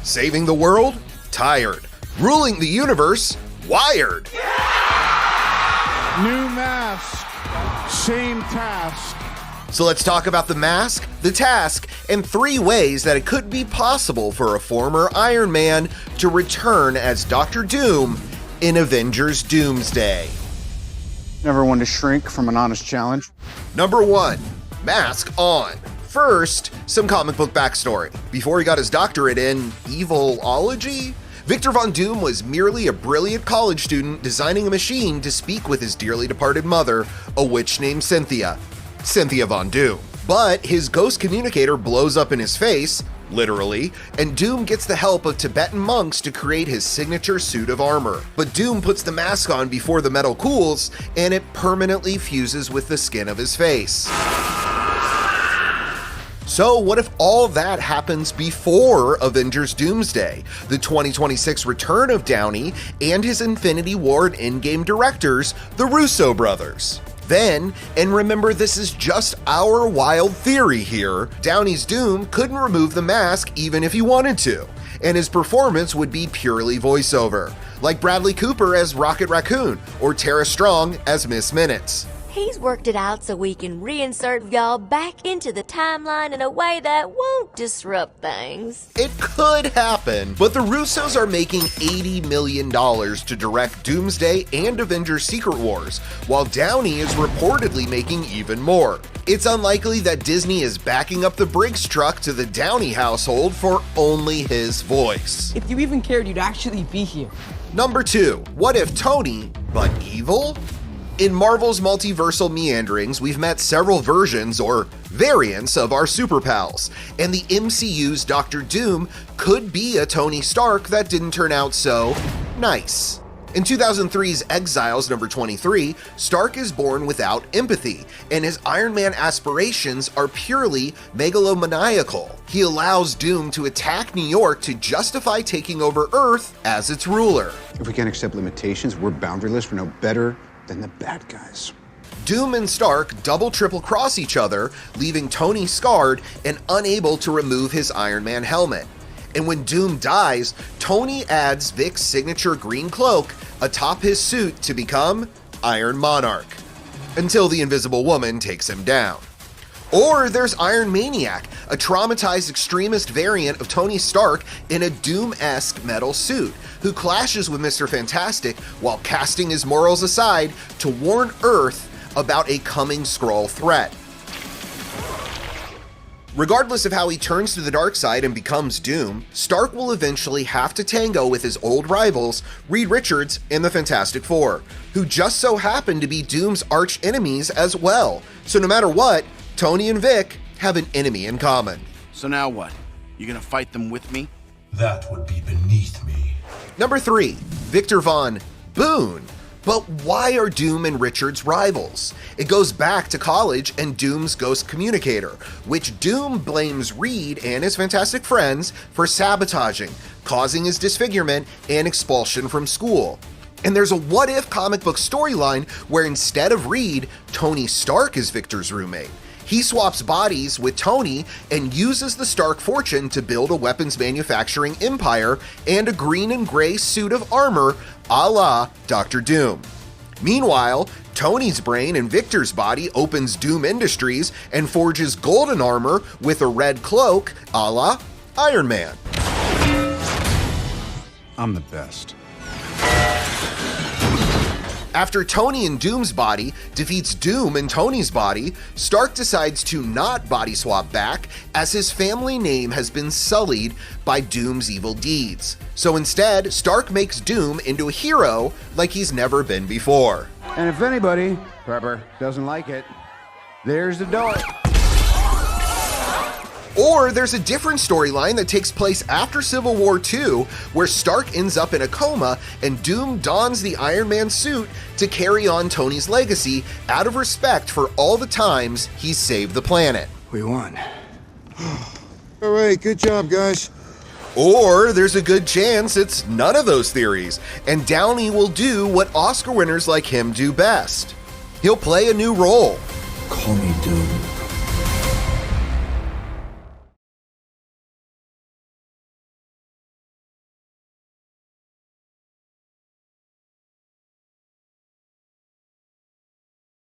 Saving the world? Tired. Ruling the universe? Wired. New mask, same task. So let's talk about the mask, the task, and 3 ways that it could be possible for a former Iron Man to return as Dr. Doom in Avengers DoomsDay. Never one to shrink from an honest challenge. Number 1, mask on. First, some comic book backstory. Before he got his doctorate in evilology, Victor Von Doom was merely a brilliant college student designing a machine to speak with his dearly departed mother, a witch named Cynthia Von Doom. But his ghost communicator blows up in his face, literally, and Doom gets the help of Tibetan monks to create his signature suit of armor. But Doom puts the mask on before the metal cools, and it permanently fuses with the skin of his face. So what if all that happens before Avengers DoomsDay, the 2026 return of Downey and his Infinity War and Endgame directors, the Russo brothers? Then, and remember this is just our wild theory here, Downey's Doom couldn't remove the mask even if he wanted to, and his performance would be purely voiceover, like Bradley Cooper as Rocket Raccoon or Tara Strong as Miss Minutes. He's worked it out so we can reinsert y'all back into the timeline in a way that won't disrupt things. It could happen, but the Russos are making $80 million to direct Doomsday and Avengers Secret Wars, while Downey is reportedly making even more. It's unlikely that Disney is backing up the Briggs truck to the Downey household for only his voice. If you even cared, you'd actually be here. Number 2, what if Tony, but evil? In Marvel's multiversal meanderings, we've met several versions or variants of our super pals, and the MCU's Dr. Doom could be a Tony Stark that didn't turn out so nice. In 2003's Exiles number 23, Stark is born without empathy, and his Iron Man aspirations are purely megalomaniacal. He allows Doom to attack New York to justify taking over Earth as its ruler. If we can't accept limitations, we're boundaryless, we're no better than the bad guys. Doom and Stark triple cross each other, leaving Tony scarred and unable to remove his Iron Man helmet. And when Doom dies, Tony adds Vic's signature green cloak atop his suit to become Iron Monarch, until the Invisible Woman takes him down. Or there's Iron Maniac, a traumatized extremist variant of Tony Stark in a Doom-esque metal suit, who clashes with Mr. Fantastic while casting his morals aside to warn Earth about a coming Skrull threat. Regardless of how he turns to the dark side and becomes Doom, Stark will eventually have to tango with his old rivals, Reed Richards and the Fantastic Four, who just so happen to be Doom's arch enemies as well. So no matter what, Tony and Vic have an enemy in common. So now what? You gonna fight them with me? That would be beneath me. Number 3, Victor Von Boone. But why are Doom and Richards rivals? It goes back to college and Doom's ghost communicator, which Doom blames Reed and his fantastic friends for sabotaging, causing his disfigurement and expulsion from school. And there's a what-if comic book storyline where instead of Reed, Tony Stark is Victor's roommate. He swaps bodies with Tony and uses the Stark fortune to build a weapons manufacturing empire and a green and gray suit of armor a la Dr. Doom. Meanwhile, Tony's brain and Victor's body opens Doom Industries and forges golden armor with a red cloak a la Iron Man. I'm the best. After Tony and Doom's body defeats Doom and Tony's body, Stark decides to not body swap back as his family name has been sullied by Doom's evil deeds. So instead, Stark makes Doom into a hero like he's never been before. And if anybody, Pepper, doesn't like it, there's the door. Or there's a different storyline that takes place after Civil War II, where Stark ends up in a coma and Doom dons the Iron Man suit to carry on Tony's legacy out of respect for all the times he's saved the planet. We won. All right, good job, guys. Or there's a good chance it's none of those theories, and Downey will do what Oscar winners like him do best. He'll play a new role. Call me Doom.